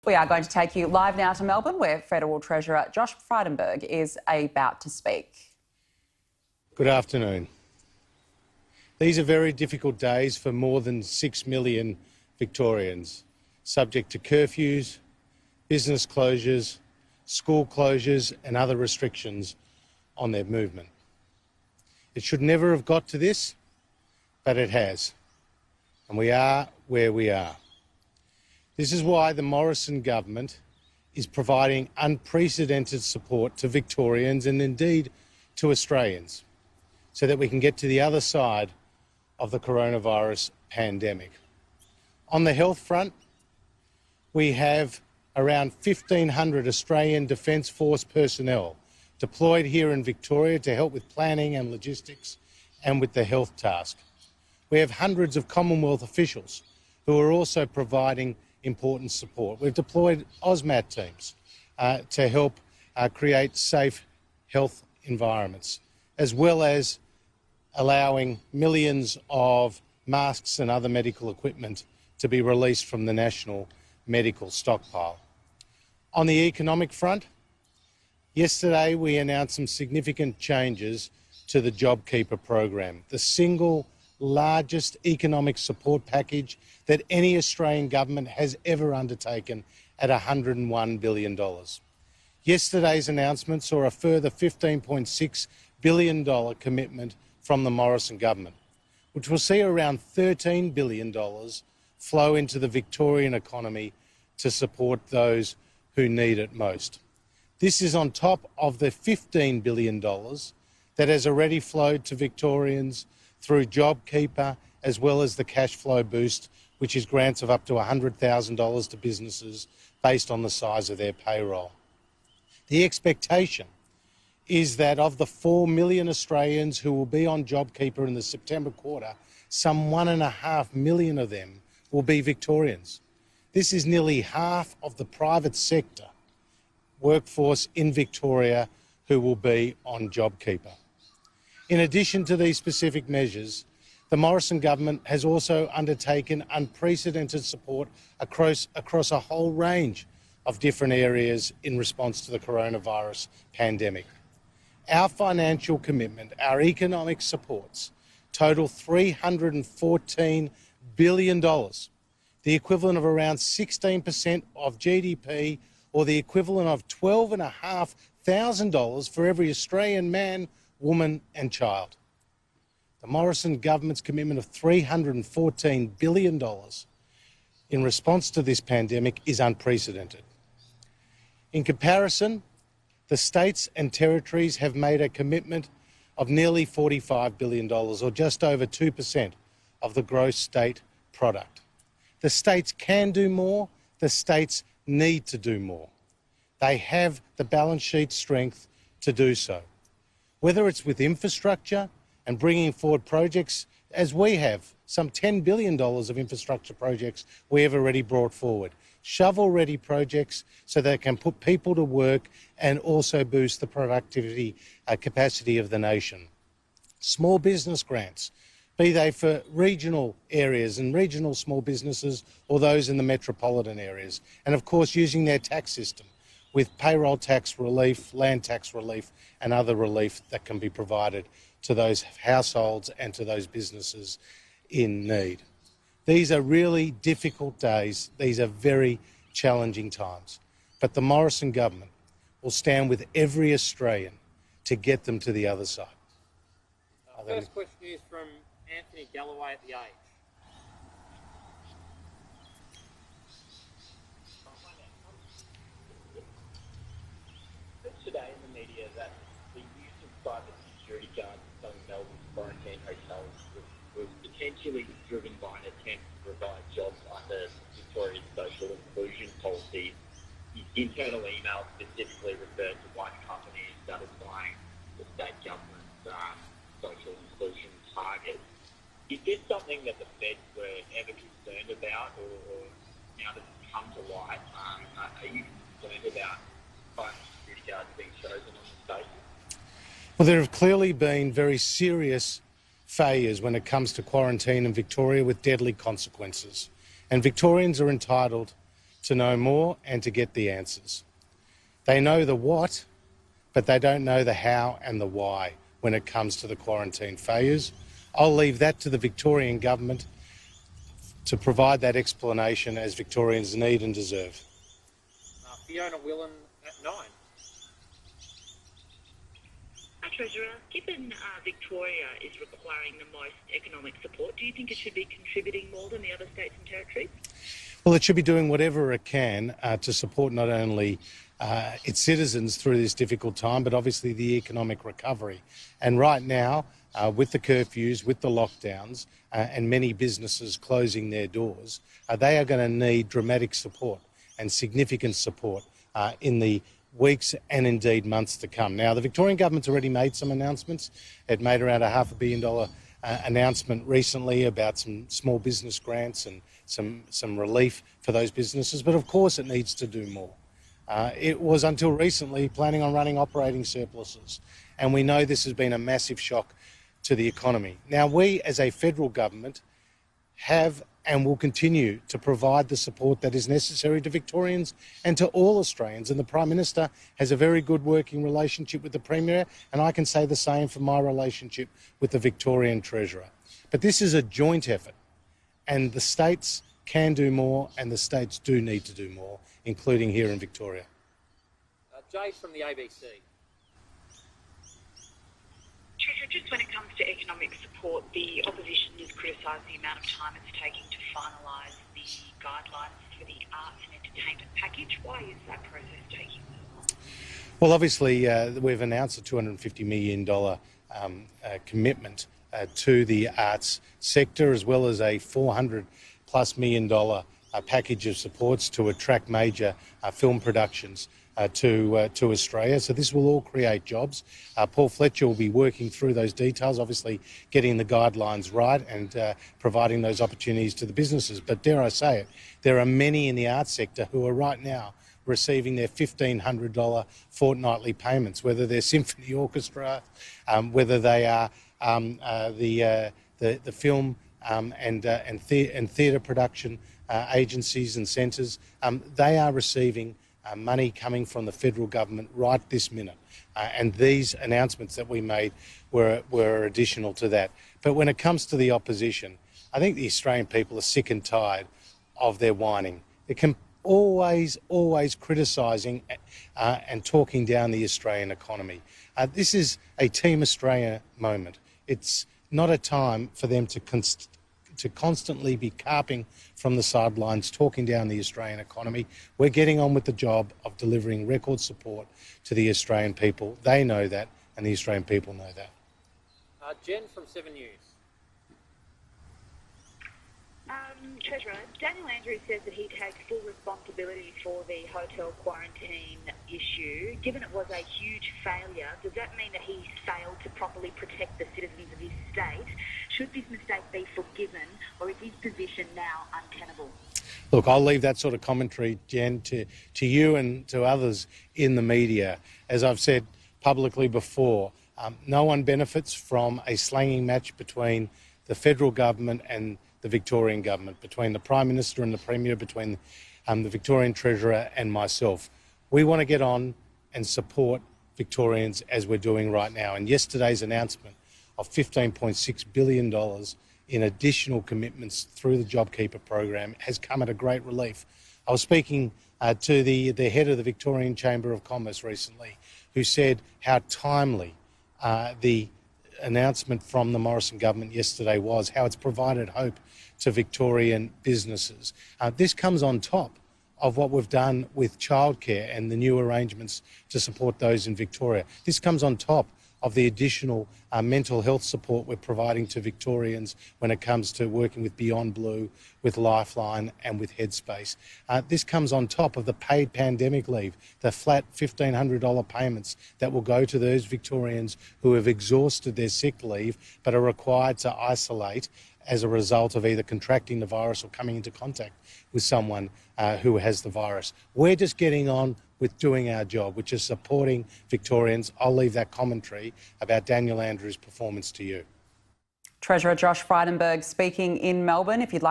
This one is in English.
We are going to take you live now to Melbourne, where Federal Treasurer Josh Frydenberg is about to speak. Good afternoon. These are very difficult days for more than 6 million Victorians, subject to curfews, business closures, school closures and other restrictions on their movement. It should never have got to this, but it has, and we are where we are. This is why the Morrison government is providing unprecedented support to Victorians and indeed to Australians so that we can get to the other side of the coronavirus pandemic. On the health front, we have around 1,500 Australian Defence Force personnel deployed here in Victoria to help with planning and logistics and with the health task. We have hundreds of Commonwealth officials who are also providing important support. We've deployed AUSMAT teams to help create safe health environments, as well as allowing millions of masks and other medical equipment to be released from the national medical stockpile. On the economic front, yesterday we announced some significant changes to the JobKeeper program, the single largest economic support package that any Australian government has ever undertaken at $101 billion. Yesterday's announcement saw a further $15.6 billion commitment from the Morrison government, which will see around $13 billion flow into the Victorian economy to support those who need it most. This is on top of the $15 billion that has already flowed to Victorians through JobKeeper, as well as the cash flow boost, which is grants of up to $100,000 to businesses based on the size of their payroll. The expectation is that of the 4 million Australians who will be on JobKeeper in the September quarter, some 1.5 million of them will be Victorians. This is nearly half of the private sector workforce in Victoria who will be on JobKeeper. In addition to these specific measures, the Morrison government has also undertaken unprecedented support across a whole range of different areas in response to the coronavirus pandemic. Our financial commitment, our economic supports, total $314 billion, the equivalent of around 16% of GDP, or the equivalent of $12,500 for every Australian man, woman and child. The Morrison government's commitment of $314 billion in response to this pandemic is unprecedented. In comparison, the states and territories have made a commitment of nearly $45 billion, or just over 2% of the gross state product. The states can do more, the states need to do more. They have the balance sheet strength to do so. Whether it's with infrastructure and bringing forward projects, as we have, some $10 billion of infrastructure projects we have already brought forward. Shovel-ready projects so they can put people to work and also boost the productivity capacity of the nation. Small business grants, be they for regional areas and regional small businesses or those in the metropolitan areas. And of course, using their tax system with payroll tax relief, land tax relief and other relief that can be provided to those households and to those businesses in need. These are really difficult days. These are very challenging times. But the Morrison government will stand with every Australian to get them to the other side. First question is from Anthony Galloway at The Age. Today in the media that the use of private security guards in some Melbourne quarantine hotels was potentially driven by an attempt to provide jobs under Victoria's social inclusion policy. His internal email specifically referred to one company satisfying the state government's social inclusion target. Is this something that the Feds were ever concerned about, or now that it's come to light, are you concerned about private security guards being chosen on the state? Well, there have clearly been very serious failures when it comes to quarantine in Victoria with deadly consequences. And Victorians are entitled to know more and to get the answers. They know the what, but they don't know the how and the why when it comes to the quarantine failures. I'll leave that to the Victorian government to provide that explanation as Victorians need and deserve. Fiona Willan at 9. Treasurer, given Victoria is requiring the most economic support, do you think it should be contributing more than the other states and territories? Well, it should be doing whatever it can to support not only its citizens through this difficult time, but obviously the economic recovery. And right now, with the curfews, with the lockdowns, and many businesses closing their doors, they are going to need dramatic support and significant support in the weeks and indeed months to come. Now, the Victorian government's already made some announcements. It made around a $500 million announcement recently about some small business grants and some relief for those businesses, but of course it needs to do more. It was until recently planning on running operating surpluses, and we know this has been a massive shock to the economy. Now, we as a federal government have and will continue to provide the support that is necessary to Victorians and to all Australians. And the Prime Minister has a very good working relationship with the Premier, and I can say the same for my relationship with the Victorian Treasurer. But this is a joint effort, and the states can do more and the states do need to do more, including here in Victoria. Jay from the ABC. Treasurer, just when it comes to economic support, the opposition has criticised the amount of time it's taking to finalise the guidelines for the arts and entertainment package. Why is that process taking so long? Well, obviously, we've announced a $250 million commitment to the arts sector, as well as a $400+ million package of supports to attract major film productions to Australia. So this will all create jobs. Paul Fletcher will be working through those details, obviously getting the guidelines right and providing those opportunities to the businesses. But dare I say it, there are many in the arts sector who are right now receiving their $1,500 fortnightly payments, whether they're symphony orchestra, whether they are the film and theatre production agencies and centres. They are receiving money coming from the federal government right this minute. And these announcements that we made were additional to that. But when it comes to the opposition, I think the Australian people are sick and tired of their whining. They can always criticising and talking down the Australian economy. This is a Team Australia moment. It's not a time for them to constantly be carping from the sidelines, talking down the Australian economy. We're getting on with the job of delivering record support to the Australian people. They know that, and the Australian people know that. Jen from 7 News. Treasurer, Daniel Andrews says that he takes full responsibility for the hotel quarantine issue. Given it was a huge failure, does that mean that he failed to properly protect the citizens of his state? Should this mistake be forgiven, or is his position now untenable? Look, I'll leave that sort of commentary, Jen, to you and to others in the media. As I've said publicly before, no one benefits from a slanging match between the federal government and the Victorian government, between the Prime Minister and the Premier, between the Victorian Treasurer and myself. We want to get on and support Victorians as we're doing right now. And yesterday's announcement of $15.6 billion in additional commitments through the JobKeeper program has come at a great relief. I was speaking to the head of the Victorian Chamber of Commerce recently, who said how timely the announcement from the Morrison government yesterday was, how it's provided hope to Victorian businesses. This comes on top of what we've done with childcare and the new arrangements to support those in Victoria. This comes on top of the additional mental health support we're providing to Victorians when it comes to working with Beyond Blue, with Lifeline and with Headspace. This comes on top of the paid pandemic leave, the flat $1,500 payments that will go to those Victorians who have exhausted their sick leave but are required to isolate as a result of either contracting the virus or coming into contact with someone who has the virus. We're just getting on with doing our job, which is supporting Victorians. I'll leave that commentary about Daniel Andrews' performance to you. Treasurer Josh Frydenberg speaking in Melbourne. If you'd like